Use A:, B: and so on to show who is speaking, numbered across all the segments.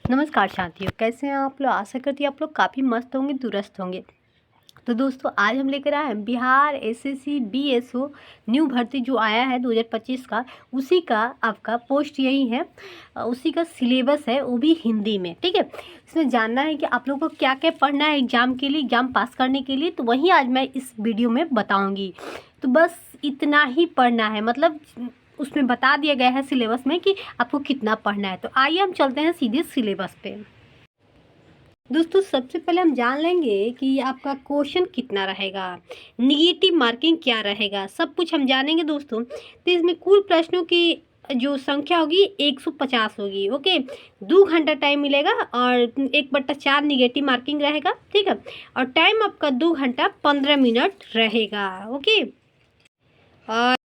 A: नमस्कार साथियों, कैसे हैं आप लोग। आशा करती हूँ आप लोग काफ़ी मस्त होंगे, दुरुस्त होंगे। तो दोस्तों आज हम लेकर आए हैं बिहार एसएससी बीएसओ न्यू भर्ती जो आया है 2025 का, उसी का आपका पोस्ट यही है, उसी का सिलेबस है, वो भी हिंदी में। ठीक है, इसमें जानना है कि आप लोगों को क्या क्या पढ़ना है एग्ज़ाम के लिए, एग्ज़ाम पास करने के लिए, तो वही आज मैं इस वीडियो में बताऊँगी। तो बस इतना ही पढ़ना है, मतलब उसमें बता दिया गया है सिलेबस में कि आपको कितना पढ़ना है। तो आइए हम चलते हैं सीधे सिलेबस पे। दोस्तों सबसे पहले हम जान लेंगे कि आपका क्वेश्चन कितना रहेगा, निगेटिव मार्किंग क्या रहेगा, सब कुछ हम जानेंगे दोस्तों। तो इसमें कुल प्रश्नों की जो संख्या होगी 150 होगी। ओके, 2 घंटा टाइम मिलेगा और 1/4 निगेटिव मार्किंग रहेगा। ठीक है, और टाइम आपका 2 घंटा 15 मिनट रहेगा। ओके,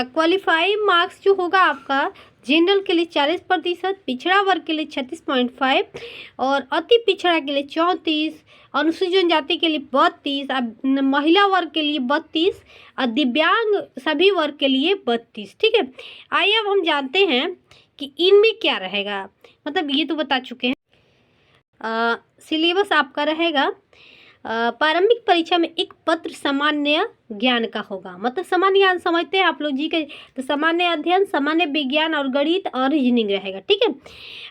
A: क्वालिफाई मार्क्स जो होगा आपका जनरल के लिए 40%, पिछड़ा वर्ग के लिए 36.5 और अति पिछड़ा के लिए 34, अनुसूचित जनजाति के लिए 32, महिला वर्ग के लिए 32 और दिव्यांग सभी वर्ग के लिए 32। ठीक है, आइए अब हम जानते हैं कि इनमें क्या रहेगा। मतलब ये तो बता चुके हैं। सिलेबस आपका रहेगा प्रारंभिक परीक्षा में एक पत्र सामान्य ज्ञान का होगा। मतलब सामान्य ज्ञान समझते हैं आप लोग जी के, तो सामान्य अध्ययन, सामान्य विज्ञान और गणित और रीजनिंग रहेगा। ठीक है,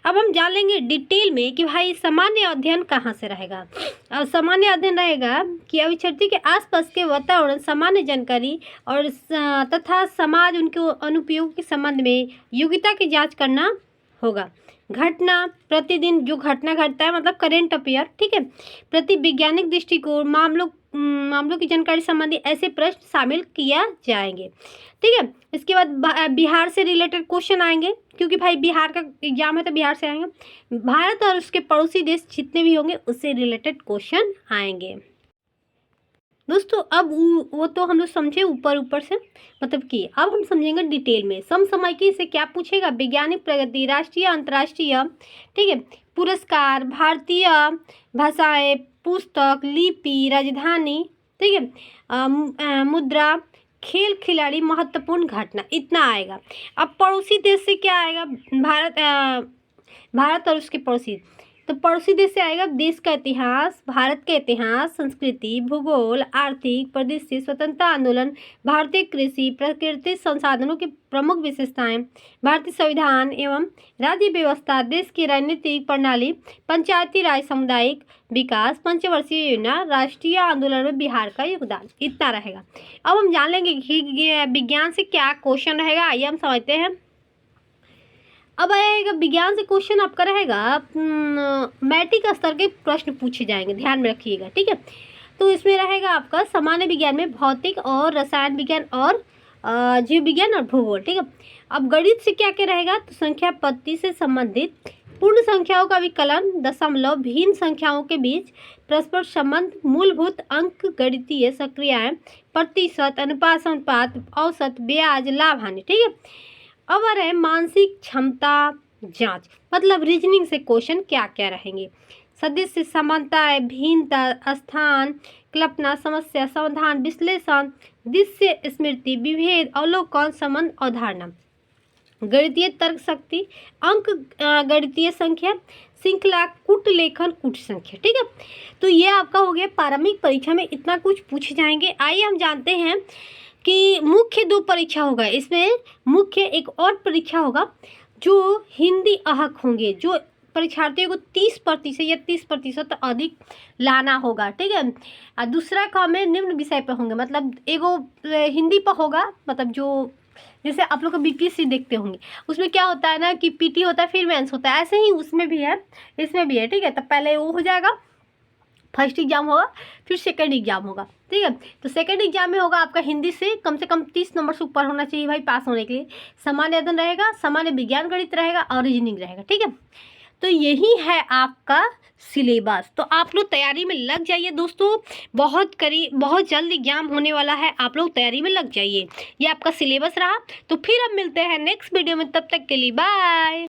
A: अब हम जान लेंगे डिटेल में कि भाई सामान्य अध्ययन कहाँ से रहेगा। और सामान्य अध्ययन रहेगा कि अभ्यर्थी के आसपास के वातावरण, सामान्य जानकारी और तथा समाज उनके अनुपयोग के संबंध में योग्यता की जाँच करना होगा। घटना, प्रतिदिन जो घटना घटता है, मतलब करेंट अफेयर। ठीक है, प्रति वैज्ञानिक दृष्टिकोण, मामलों की जानकारी संबंधी ऐसे प्रश्न शामिल किया जाएंगे। ठीक है, इसके बाद बिहार से रिलेटेड क्वेश्चन आएंगे, क्योंकि भाई बिहार का एग्जाम है तो बिहार से आएंगे। भारत और उसके पड़ोसी देश जितने भी होंगे उससे रिलेटेड क्वेश्चन आएंगे। दोस्तों अब वो तो हम लोग समझे ऊपर ऊपर से, मतलब कि अब हम समझेंगे डिटेल में। समसामयिकी से क्या पूछेगा, वैज्ञानिक प्रगति, राष्ट्रीय अंतर्राष्ट्रीय, ठीक है, पुरस्कार, भारतीय भाषाएं, पुस्तक, लिपि, राजधानी, ठीक है, मुद्रा, खेल खिलाड़ी, महत्वपूर्ण घटना, इतना आएगा। अब पड़ोसी देश से क्या आएगा, भारत और उसके पड़ोसी, तो पड़ोसी देश से आएगा देश का इतिहास, भारत का इतिहास, संस्कृति, भूगोल, आर्थिक परिदृश्य, स्वतंत्रता आंदोलन, भारतीय कृषि, प्राकृतिक संसाधनों की प्रमुख विशेषताएं, भारतीय संविधान एवं राज्य व्यवस्था, देश की राजनीतिक प्रणाली, पंचायती राज, सामुदायिक विकास, पंचवर्षीय योजना, राष्ट्रीय आंदोलन में बिहार का योगदान, इतना रहेगा। अब हम जान लेंगे कि विज्ञान से क्या क्वेश्चन रहेगा। आइए हम समझते हैं। अब आएगा विज्ञान से क्वेश्चन आपका रहेगा, मैट्रिक स्तर के प्रश्न पूछे जाएंगे, ध्यान में रखिएगा। ठीक है, तो इसमें रहेगा आपका सामान्य विज्ञान में भौतिक और रसायन विज्ञान और जीव विज्ञान और भूगोल। ठीक है, अब गणित से क्या क्या रहेगा, तो संख्या पत्ती से संबंधित, पूर्ण संख्याओं का विकलन, दशमलव, भिन्न संख्याओं के बीच परस्पर संबंध, मूलभूत अंक गणितीय सक्रियाएं, प्रतिशत, अनुपात, औसत, ब्याज, लाभ हानि। ठीक है, अब आ रहे मानसिक क्षमता जांच, मतलब रीजनिंग से क्वेश्चन क्या क्या रहेंगे, सदस्य, समानता, भिन्नता, स्थान, कल्पना, समस्या समाधान, विश्लेषण, दृश्य स्मृति, विभेद, अवलोकन, संबंध, अवधारणा, गणितीय तर्क शक्ति, अंक गणितीय संख्या, श्रृंखला, कूट लेखन, कूट संख्या। ठीक है, तो ये आपका हो गया प्रारंभिक परीक्षा में इतना कुछ पूछे जाएंगे। आइए हम जानते हैं कि मुख्य 2 परीक्षा होगा इसमें। मुख्य एक और परीक्षा होगा जो हिंदी अहक होंगे, जो परीक्षार्थियों को 30% या 30% अधिक लाना होगा। ठीक है, और दूसरा काम है निम्न विषय पर होंगे, मतलब एगो हिंदी पर होगा, मतलब जो जैसे आप लोग बीपीएससी देखते होंगे, उसमें क्या होता है ना कि पीटी होता है फिर मेंस होता है, ऐसे ही उसमें भी है, इसमें भी है। ठीक है, तो पहले वो हो जाएगा, फर्स्ट एग्जाम होगा, फिर सेकंड एग्जाम होगा। ठीक है, तो सेकंड एग्जाम में होगा आपका हिंदी से कम 30 नंबर से ऊपर होना चाहिए भाई पास होने के लिए। सामान्य अध्ययन रहेगा, सामान्य विज्ञान गणित रहेगा और रीजनिंग रहेगा। ठीक है, तो यही है आपका सिलेबस। तो आप लोग तैयारी में लग जाइए दोस्तों, बहुत जल्द एग्जाम होने वाला है, आप लोग तैयारी में लग जाइए। ये आपका सिलेबस रहा, तो फिर अब मिलते हैं नेक्स्ट वीडियो में, तब तक के लिए बाय।